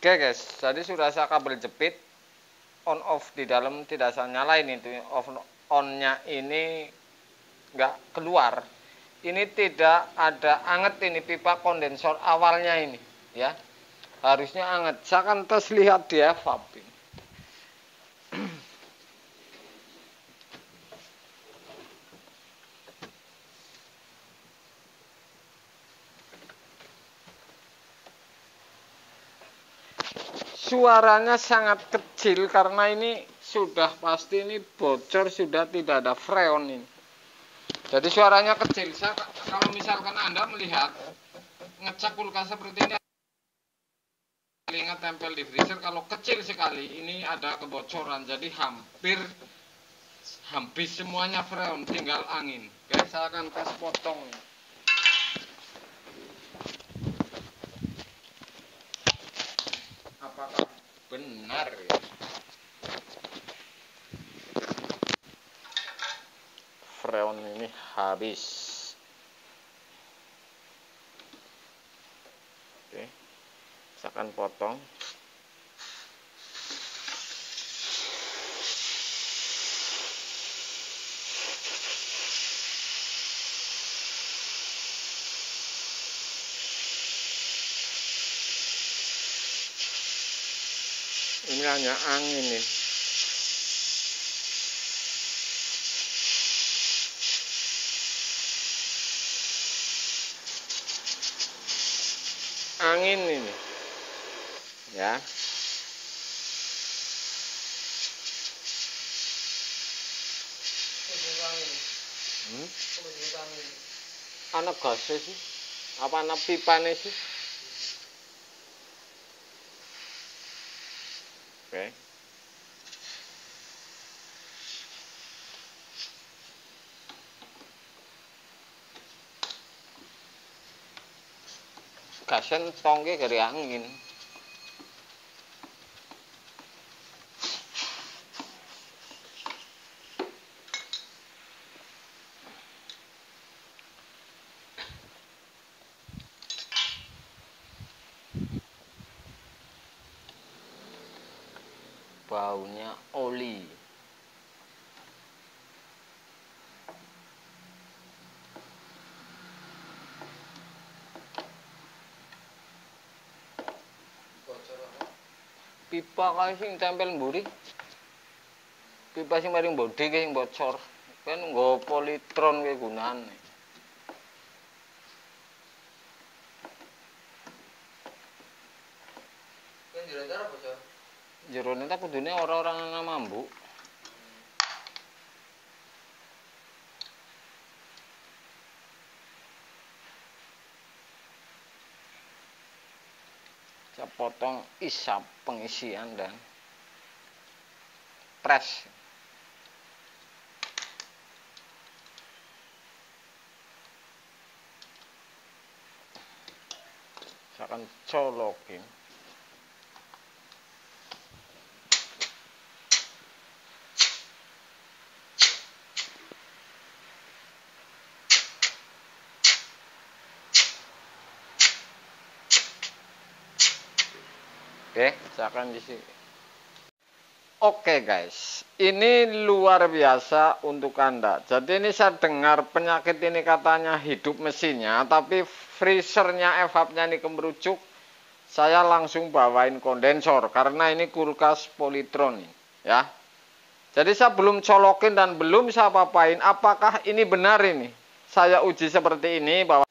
Oke guys, jadi sudah saya kabel jepit, on off di dalam tidak saya nyalain itu, off onnya ini nggak keluar. Ini tidak ada anget ini pipa kondensor awalnya ini, ya harusnya anget. Saya akan tes lihat di evap. Suaranya sangat kecil karena ini sudah pasti ini bocor, sudah tidak ada freon ini. Jadi suaranya kecil. Kalau misalkan Anda melihat ngecek kulkas seperti ini, telinga tempel di freezer, kalau kecil sekali ini ada kebocoran. Jadi hampir habis semuanya freon, tinggal angin. Oke, saya akan tes potong. Apakah benar ya? Freon ini habis. Oke, saya akan potong. Ini hanya angin nih. Angin ini. Ya. Anak gasnya sih? Apa anak pipanya sih? Oke. Gasen tongke dari angin. Baunya oli. Pipa kae sing tempel mburi. Pipa sing maring bodi kae sing bocor. Kan nggo politron kae gunane. Kan jero entar bocor. Jero entar kudune ora-ora ana mambu. Saya potong isap pengisian dan pres. Saya akan colokin. Oke, saya akan isi. Oke guys, ini luar biasa untuk Anda. Jadi ini saya dengar penyakit ini katanya hidup mesinnya, tapi freezernya evapnya ini kemerucuk. Saya langsung bawain kondensor karena ini kulkas politron ya. Jadi saya belum colokin dan belum saya papain apakah ini benar ini. Saya uji seperti ini bahwa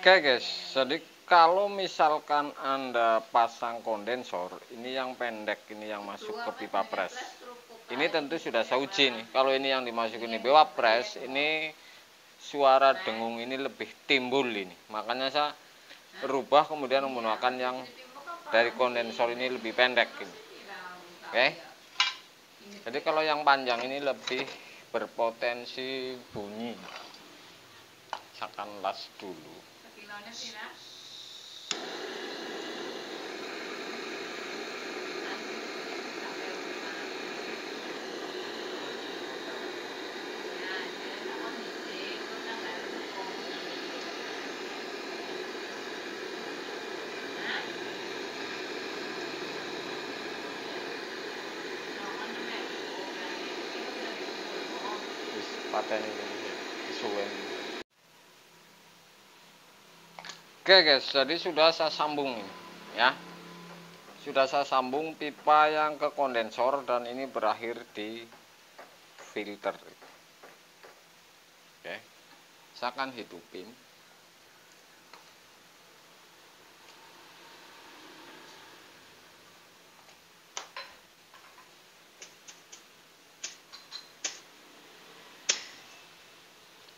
Oke guys, jadi kalau misalkan Anda pasang kondensor, ini yang pendek, ini yang masuk ke pipa pres. Ini tentu sudah saya uji nih. Kalau ini yang dimasukin di pipa pres, ini suara dengung ini lebih timbul ini. Makanya saya rubah kemudian menggunakan yang dari kondensor ini lebih pendek ini. Oke. Jadi kalau yang panjang ini lebih berpotensi bunyi. Saya akan las dulu. pateni kesuwen. Oke guys, jadi sudah saya sambung ini ya. Sudah saya sambung pipa yang ke kondensor dan ini berakhir di filter. Oke. Saya akan hidupin.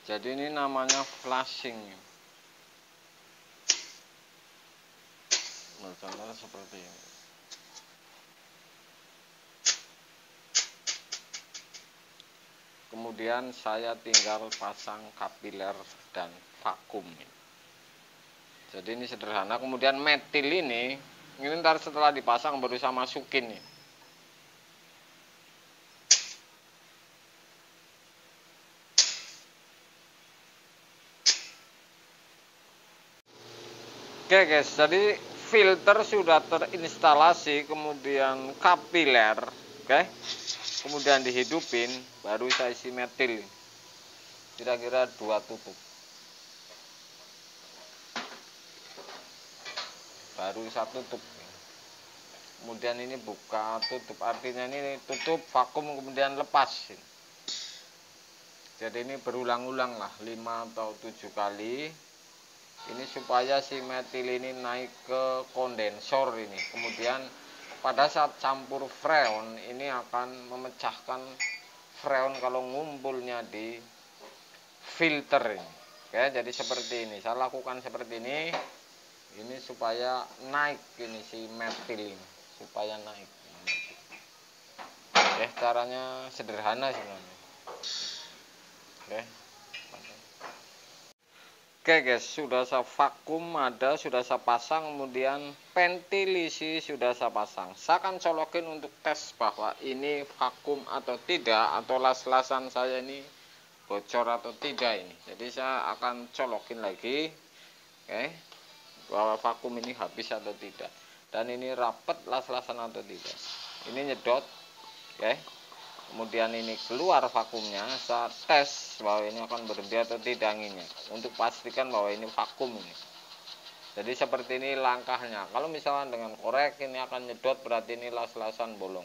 Jadi ini namanya flashing. Contohnya seperti ini. Kemudian saya tinggal pasang kapiler dan vakum. Jadi ini sederhana. Kemudian metil ini ntar setelah dipasang baru saya masukin nih. Oke guys, jadi filter sudah terinstalasi, kemudian kapiler, oke, kemudian dihidupin, baru saya isi metil, kira-kira 2 tutup, baru 1 tutup, kemudian ini buka tutup, artinya ini tutup vakum kemudian lepas. Jadi ini berulang-ulang lah 5 atau 7 kali. Ini supaya si metil ini naik ke kondensor ini. Kemudian pada saat campur freon ini akan memecahkan freon kalau ngumpulnya di filter ini. Oke, jadi seperti ini. Saya lakukan seperti ini. Ini supaya naik ini si metil ini, supaya naik. Oke, caranya sederhana sebenarnya. Oke. Oke guys, sudah saya vakum, sudah saya pasang, kemudian ventilasi sudah saya pasang. Saya akan colokin untuk tes bahwa ini vakum atau tidak, atau las-lasan saya ini bocor atau tidak ini. Jadi saya akan colokin lagi, oke, bahwa vakum ini habis atau tidak. Dan ini rapet las-lasan atau tidak. Ini nyedot, oke. Kemudian ini keluar vakumnya, saya tes bahwa ini akan berhenti atau tidak anginnya untuk pastikan bahwa ini vakum ini. Jadi seperti ini langkahnya. Kalau misalnya dengan korek ini akan nyedot, berarti ini las-lasan bolong.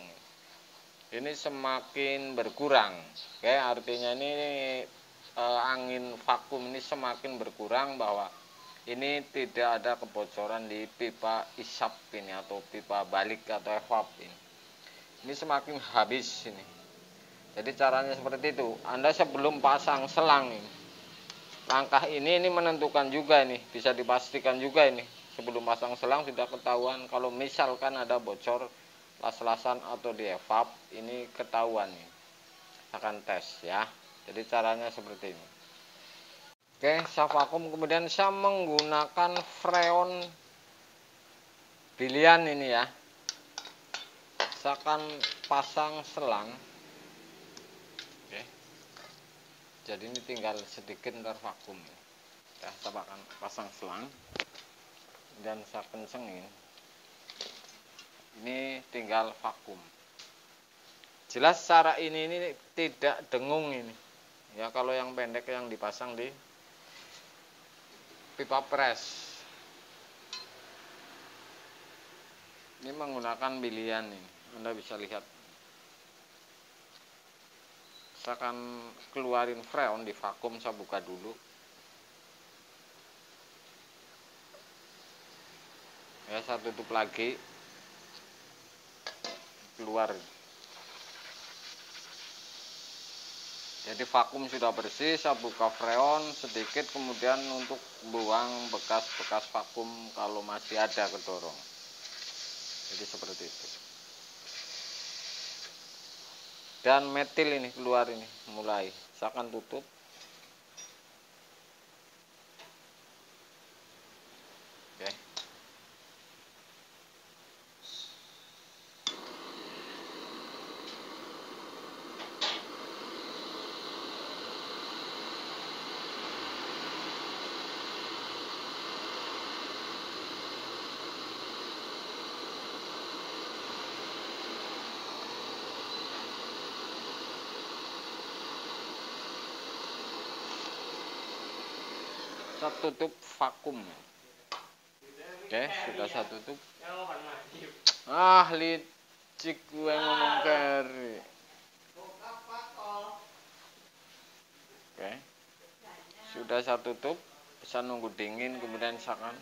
Ini semakin berkurang, oke, artinya ini angin vakum ini semakin berkurang, bahwa ini tidak ada kebocoran di pipa isap ini atau pipa balik atau evap ini. Ini semakin habis ini. Jadi caranya seperti itu. Anda sebelum pasang selang ini, langkah ini menentukan juga ini, bisa dipastikan juga ini. Sebelum pasang selang sudah ketahuan kalau misalkan ada bocor las-lasan atau di evap, ini ketahuan nih. Akan tes ya. Jadi caranya seperti ini. Oke, saya vakum, kemudian saya menggunakan freon pilihan ini ya. Saya akan pasang selang. Jadi ini tinggal sedikit ntar vakum ya. Saya akan pasang selang dan saya kencengin. Ini tinggal vakum. Jelas cara ini tidak dengung ini. Ya, kalau yang pendek yang dipasang di pipa press. Ini menggunakan pilihan ini. Anda bisa lihat. Saya akan keluarin freon di vakum, saya buka dulu. Ya, saya tutup lagi. Keluar. Jadi vakum sudah bersih, saya buka freon sedikit, kemudian untuk buang bekas-bekas vakum kalau masih ada kedorong. Jadi seperti itu. Dan metil ini keluar ini mulai. Saya akan tutup. Oke. Saya tutup vakum. Oke, sudah saya tutup. Licik gue ngomong keri. Oke, sudah saya tutup. Saya nunggu dingin, kemudian saya akan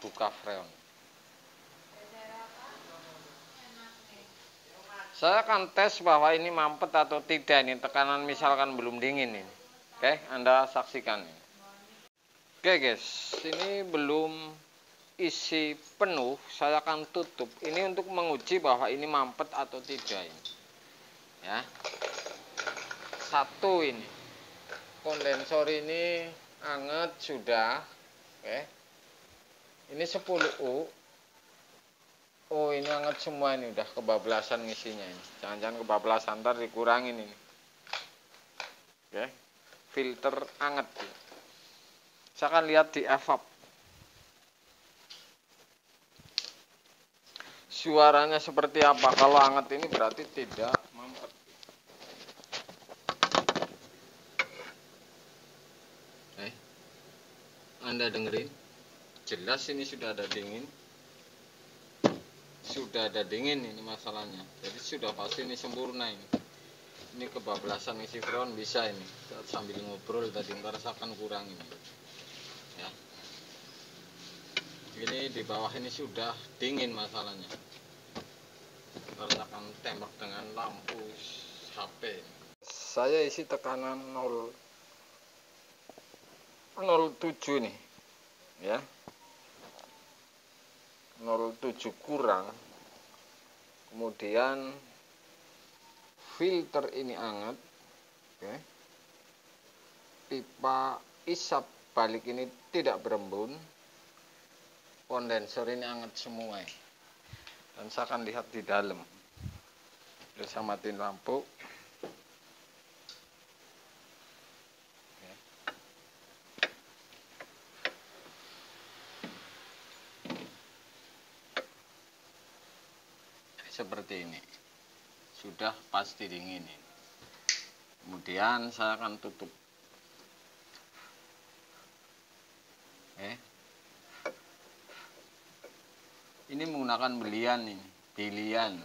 buka freon. Saya akan tes bahwa ini mampet atau tidak. Ini tekanan misalkan belum dingin ini. Oke, Anda saksikan ini. Oke guys, ini belum isi penuh. Saya akan tutup. Ini untuk menguji bahwa ini mampet atau tidak ini. Ya. Satu ini. Kondensor ini anget sudah. Oke. Ini 10U. Oh, ini anget semua ini, udah kebablasan ngisinya ini. Jangan-jangan kebablasan, ntar dikurangin ini. Oke. Filter anget. Saya akan lihat di evap. Suaranya seperti apa? Kalau anget ini berarti tidak mampet. Anda dengerin? Jelas ini sudah ada dingin. Sudah ada dingin ini masalahnya. Jadi sudah pasti ini sempurna ini. Ini kebablasan isi freon bisa ini. Sambil ngobrol tadi ntar saya akan kurang ini. Ya. Ini di bawah ini sudah dingin masalahnya. Ntar saya akan tembak dengan lampu HP. Saya isi tekanan 0,07 nih. Ya. 0,7 kurang. Kemudian filter ini anget. Oke. Pipa isap balik ini tidak berembun. Kondensor ini anget semua. Dan saya akan lihat di dalam. Terus saya matiin lampu. Oke. Seperti ini. Sudah pasti dingin ini. Kemudian saya akan tutup. Ini menggunakan belian ini, pilihan.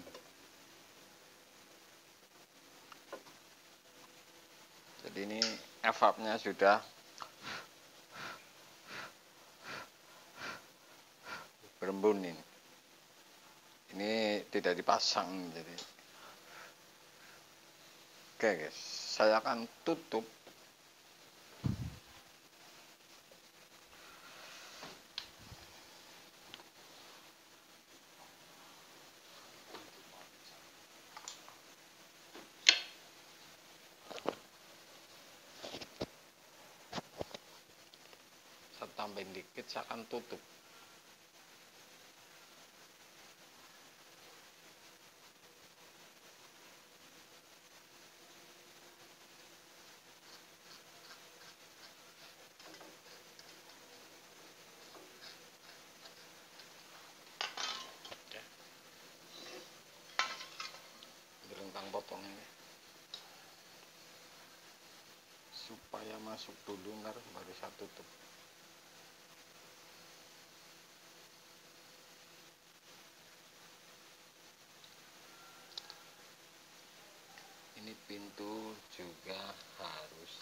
Jadi ini evapnya sudah berembun ini. Ini tidak dipasang jadi. Oke guys, saya akan tutup. Saya tambahin dikit, saya akan tutup. Rentang potong ini supaya masuk dulu, ntar baru saya tutup. Ini pintu juga harus